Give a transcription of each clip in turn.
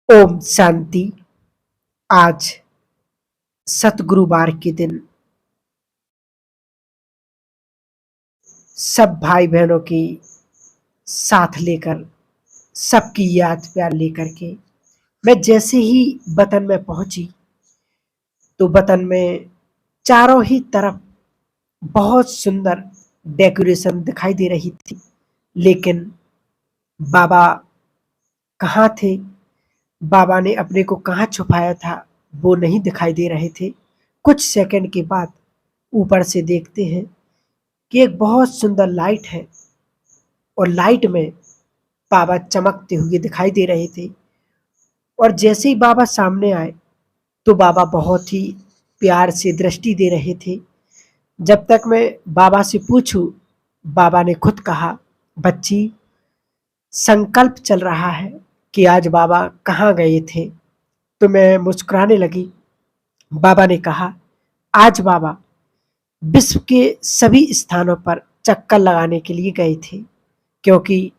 ओम शांति। आज सतगुरुवार के दिन सब भाई बहनों की साथ लेकर सबकी याद प्यार लेकर के मैं जैसे ही वतन में पहुंची तो वतन में चारों ही तरफ बहुत सुंदर डेकोरेशन दिखाई दे रही थी। लेकिन बाबा कहाँ थे? बाबा ने अपने को कहाँ छुपाया था वो नहीं दिखाई दे रहे थे। कुछ सेकंड के बाद ऊपर से देखते हैं कि एक बहुत सुंदर लाइट है और लाइट में बाबा चमकते हुए दिखाई दे रहे थे। और जैसे ही बाबा सामने आए तो बाबा बहुत ही प्यार से दृष्टि दे रहे थे। जब तक मैं बाबा से पूछूं, बाबा ने खुद कहा, बच्ची, संकल्प चल रहा है कि आज बाबा कहाँ गए थे। तो मैं मुस्कुराने लगी। बाबा ने कहा, आज बाबा विश्व के सभी स्थानों पर चक्कर लगाने के लिए गए थे, क्योंकि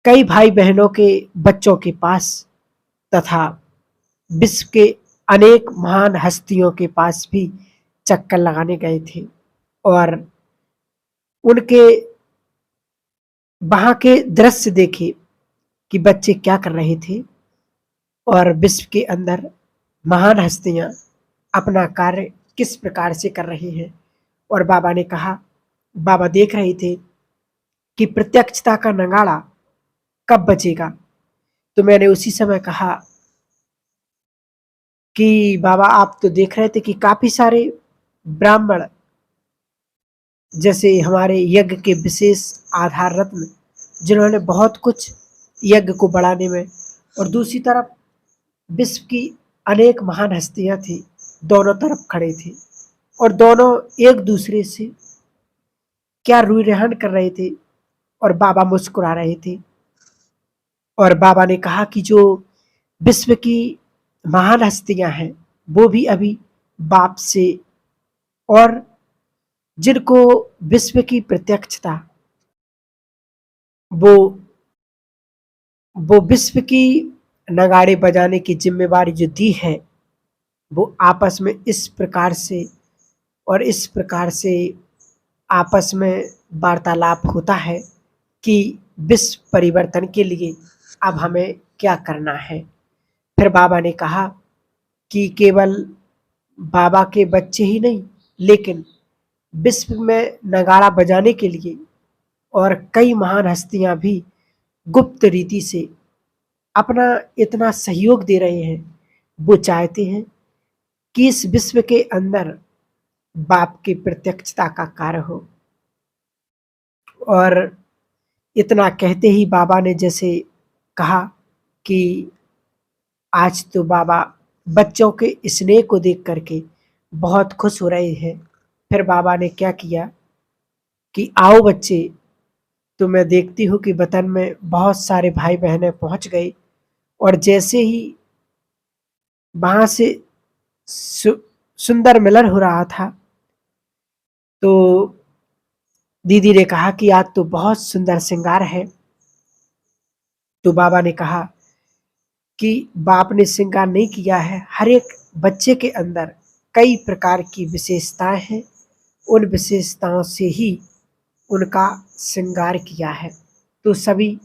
कई भाई बहनों के बच्चों के पास तथा विश्व के अनेक महान हस्तियों के पास भी चक्कर लगाने गए थे। और उनके वहां के दृश्य देखे कि बच्चे क्या कर रहे थे और विश्व के अंदर महान हस्तियां अपना कार्य किस प्रकार से कर रहे हैं। और बाबा ने कहा, बाबा देख रहे थे कि प्रत्यक्षता का नगाड़ा कब बजेगा। तो मैंने उसी समय कहा कि बाबा आप तो देख रहे थे कि काफी सारे ब्राह्मण, जैसे हमारे यज्ञ के विशेष आधार रत्न, जिन्होंने बहुत कुछ यज्ञ को बढ़ाने में, और दूसरी तरफ विश्व की अनेक महान हस्तियां थी, दोनों तरफ खड़े थे और दोनों एक दूसरे से क्या रूई रेहन कर रहे थे। और बाबा मुस्कुरा रहे थे। और बाबा ने कहा कि जो विश्व की महान हस्तियां हैं वो भी अभी बाप से, और जिनको विश्व की प्रत्यक्षता, वो वो विश्व की नगाड़े बजाने की जिम्मेवारी जो दी है, वो आपस में इस प्रकार से और इस प्रकार से आपस में वार्तालाप होता है कि विश्व परिवर्तन के लिए अब हमें क्या करना है। फिर बाबा ने कहा कि केवल बाबा के बच्चे ही नहीं, लेकिन विश्व में नगाड़ा बजाने के लिए और कई महान हस्तियां भी गुप्त रीति से अपना इतना सहयोग दे रहे हैं। वो चाहते हैं कि इस विश्व के अंदर बाप की प्रत्यक्षता का कार्य हो। और इतना कहते ही बाबा ने जैसे कहा कि आज तो बाबा बच्चों के स्नेह को देख करके बहुत खुश हो रहे हैं। फिर बाबा ने क्या किया कि आओ बच्चे, तो मैं देखती हूँ कि वतन में बहुत सारे भाई बहनें पहुंच गए। और जैसे ही वहां से सु, सुंदर मिलन हो रहा था, तो दीदी ने कहा कि आज तो बहुत सुंदर श्रृंगार है। तो बाबा ने कहा कि बाप ने श्रृंगार नहीं किया है, हर एक बच्चे के अंदर कई प्रकार की विशेषताएं हैं, उन विशेषताओं से ही उनका श्रृंगार किया है। तो सभी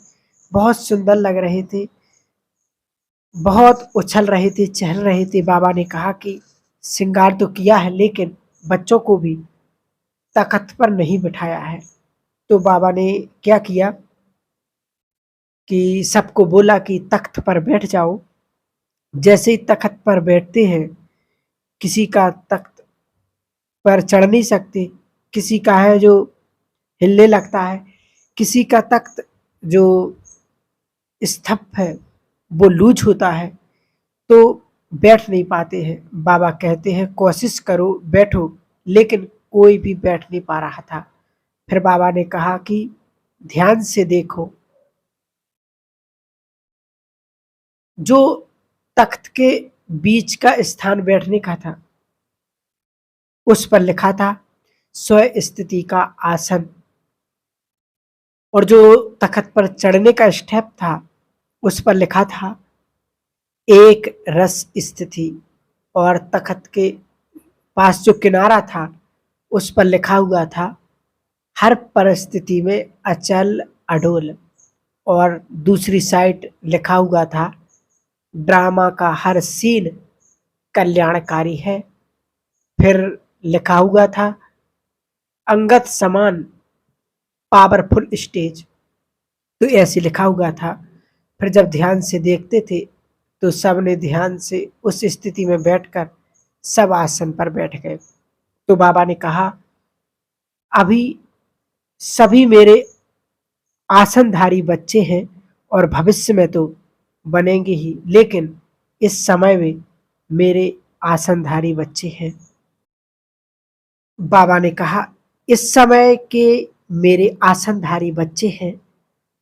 बहुत सुंदर लग रहे थे, बहुत उछल रहे थे, चहल रहे थे। बाबा ने कहा कि श्रृंगार तो किया है, लेकिन बच्चों को भी तख्त पर नहीं बिठाया है। तो बाबा ने क्या किया कि सबको बोला कि तख्त पर बैठ जाओ। जैसे ही तख्त पर बैठते हैं, किसी का तख्त पर चढ़ नहीं सकते, किसी का है जो हिलने लगता है, किसी का तख्त जो स्तंभ है वो लूज होता है, तो बैठ नहीं पाते हैं। बाबा कहते हैं कोशिश करो बैठो, लेकिन कोई भी बैठ नहीं पा रहा था। फिर बाबा ने कहा कि ध्यान से देखो, जो तख्त के बीच का स्थान बैठने का था उस पर लिखा था स्व स्थिति का आसन, और जो तख्त पर चढ़ने का स्टेप था उस पर लिखा था एक रस स्थिति, और तख्त के पास जो किनारा था उस पर लिखा हुआ था हर परिस्थिति में अचल अडोल, और दूसरी साइड लिखा हुआ था ड्रामा का हर सीन कल्याणकारी है। फिर लिखा हुआ था अंगद समान पावरफुल स्टेज, तो ऐसे लिखा हुआ था। फिर जब ध्यान से देखते थे तो सबने ध्यान से उस स्थिति में बैठकर सब आसन पर बैठ गए। तो बाबा ने कहा अभी सभी मेरे आसनधारी बच्चे हैं और भविष्य में तो बनेंगे ही, लेकिन इस समय में मेरे आसनधारी बच्चे हैं। बाबा ने कहा इस समय के मेरे आसनधारी बच्चे हैं,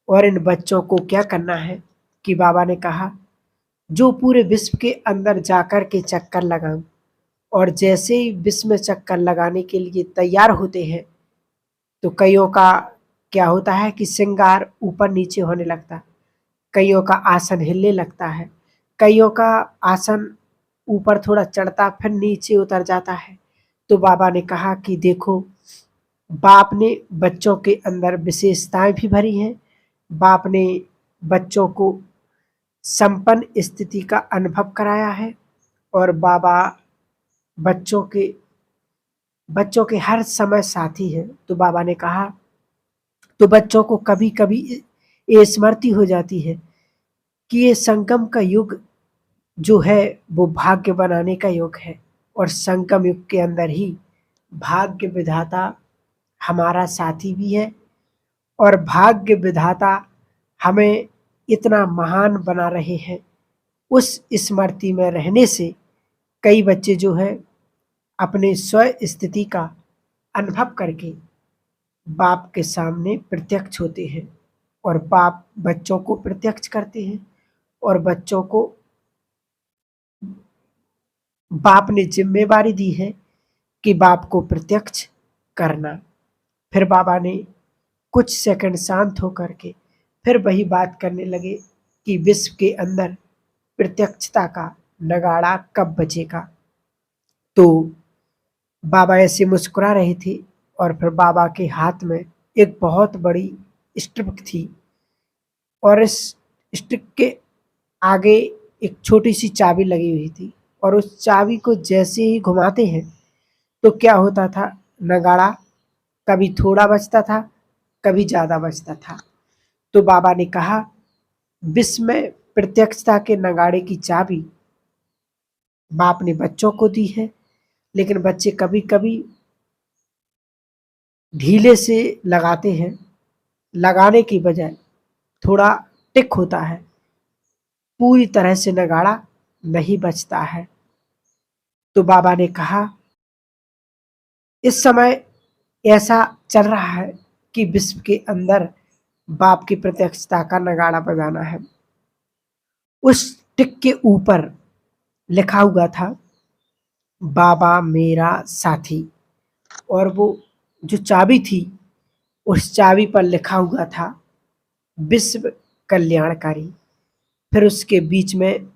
और इन बच्चों को क्या करना है कि बाबा ने कहा जो पूरे विश्व के अंदर जाकर के चक्कर लगाऊं, और जैसे ही विश्व में चक्कर लगाने के लिए तैयार होते हैं तो कईयों का क्या होता है कि श्रृंगार ऊपर नीचे होने लगता है, कईयों का आसन हिलने लगता है, कईयों का आसन ऊपर थोड़ा चढ़ता फिर नीचे उतर जाता है। तो बाबा ने कहा कि देखो बाप ने बच्चों के अंदर विशेषताएं भी भरी हैं, बाप ने बच्चों को संपन्न स्थिति का अनुभव कराया है, और बाबा बच्चों के हर समय साथी हैं। तो बाबा ने कहा तो बच्चों को कभी कभी ये स्मृति हो जाती है कि ये संगम का युग जो है वो भाग्य बनाने का युग है, और संगम युग के अंदर ही भाग्य विधाता हमारा साथी भी है, और भाग्य विधाता हमें इतना महान बना रहे हैं। उस स्मृति में रहने से कई बच्चे जो है अपने स्व स्थिति का अनुभव करके बाप के सामने प्रत्यक्ष होते हैं, और बाप बच्चों को प्रत्यक्ष करते हैं, और बच्चों को बाप ने जिम्मेवारी दी है कि बाप को प्रत्यक्ष करना। फिर बाबा ने कुछ सेकंड शांत होकर के फिर वही बात करने लगे कि विश्व के अंदर प्रत्यक्षता का नगाड़ा कब बजेगा। तो बाबा ऐसे मुस्कुरा रहे थे, और फिर बाबा के हाथ में एक बहुत बड़ी स्ट्रिप थी, और इस स्टिक के आगे एक छोटी सी चाबी लगी हुई थी, और उस चाबी को जैसे ही घुमाते हैं तो क्या होता था नगाड़ा कभी थोड़ा बजता था कभी ज़्यादा बजता था। तो बाबा ने कहा विश्व में प्रत्यक्षता के नगाड़े की चाबी बाप ने बच्चों को दी है, लेकिन बच्चे कभी कभी ढीले से लगाते हैं, लगाने की बजाय थोड़ा टिक होता है, पूरी तरह से नगाड़ा नहीं बजता है। तो बाबा ने कहा इस समय ऐसा चल रहा है कि विश्व के अंदर बाप की प्रत्यक्षता का नगाड़ा बजाना है। उस टिक के ऊपर लिखा हुआ था बाबा मेरा साथी, और वो जो चाबी थी उस चाबी पर लिखा हुआ था विश्व कल्याणकारी। फिर उसके बीच में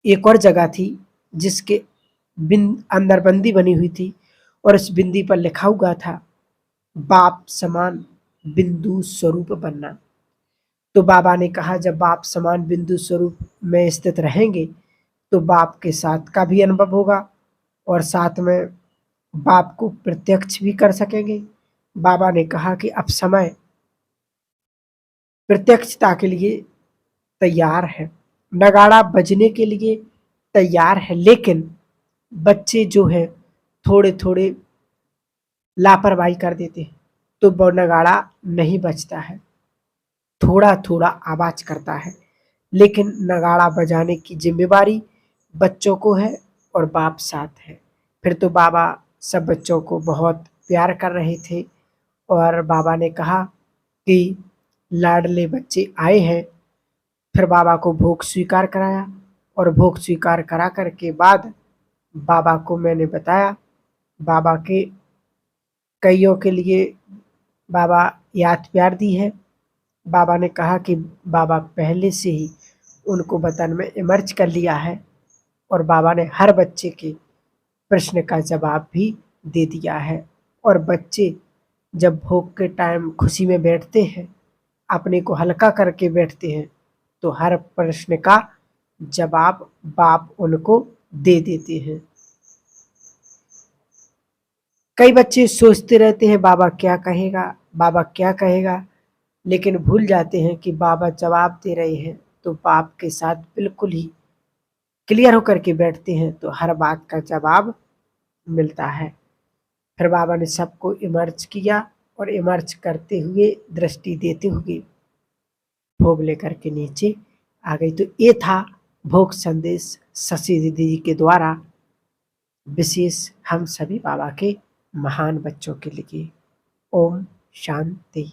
एक और जगह थी जिसके अंदर बंदी बनी हुई थी, और उस बिंदी पर लिखा हुआ था बाप समान बिंदु स्वरूप बनना। तो बाबा ने कहा जब बाप समान बिंदु स्वरूप में स्थित रहेंगे तो बाप के साथ का भी अनुभव होगा, और साथ में बाप को प्रत्यक्ष भी कर सकेंगे। बाबा ने कहा कि अब समय प्रत्यक्षता के लिए तैयार है, नगाड़ा बजने के लिए तैयार है, लेकिन बच्चे जो है थोड़े थोड़े लापरवाही कर देते हैं तो वो नगाड़ा नहीं बजता है, थोड़ा थोड़ा आवाज करता है, लेकिन नगाड़ा बजाने की जिम्मेवारी बच्चों को है और बाप साथ है। फिर तो बाबा सब बच्चों को बहुत प्यार कर रहे थे, और बाबा ने कहा कि लाडले बच्चे आए हैं। फिर बाबा को भोग स्वीकार कराया, और भोग स्वीकार करा कर के बाद बाबा को मैंने बताया बाबा के कईयों के लिए बाबा याद प्यार दी है, बाबा ने कहा कि बाबा पहले से ही उनको वतन में इमर्ज कर लिया है और बाबा ने हर बच्चे के प्रश्न का जवाब भी दे दिया है। और बच्चे जब भोग के टाइम खुशी में बैठते हैं, अपने को हल्का करके बैठते हैं, तो हर प्रश्न का जवाब बाप उनको दे देते हैं। कई बच्चे सोचते रहते हैं बाबा क्या कहेगा, बाबा क्या कहेगा, लेकिन भूल जाते हैं कि बाबा जवाब दे रहे हैं, तो बाप के साथ बिल्कुल ही क्लियर होकर के बैठते हैं तो हर बात का जवाब मिलता है। फिर बाबा ने सबको इमर्ज किया और इमर्ज करते हुए दृष्टि देते हुए भोग लेकर के नीचे आ गई। तो ये था भोग संदेश शशि दीदी जी के द्वारा, विशेष हम सभी बाबा के महान बच्चों के लिए। ओम शांति।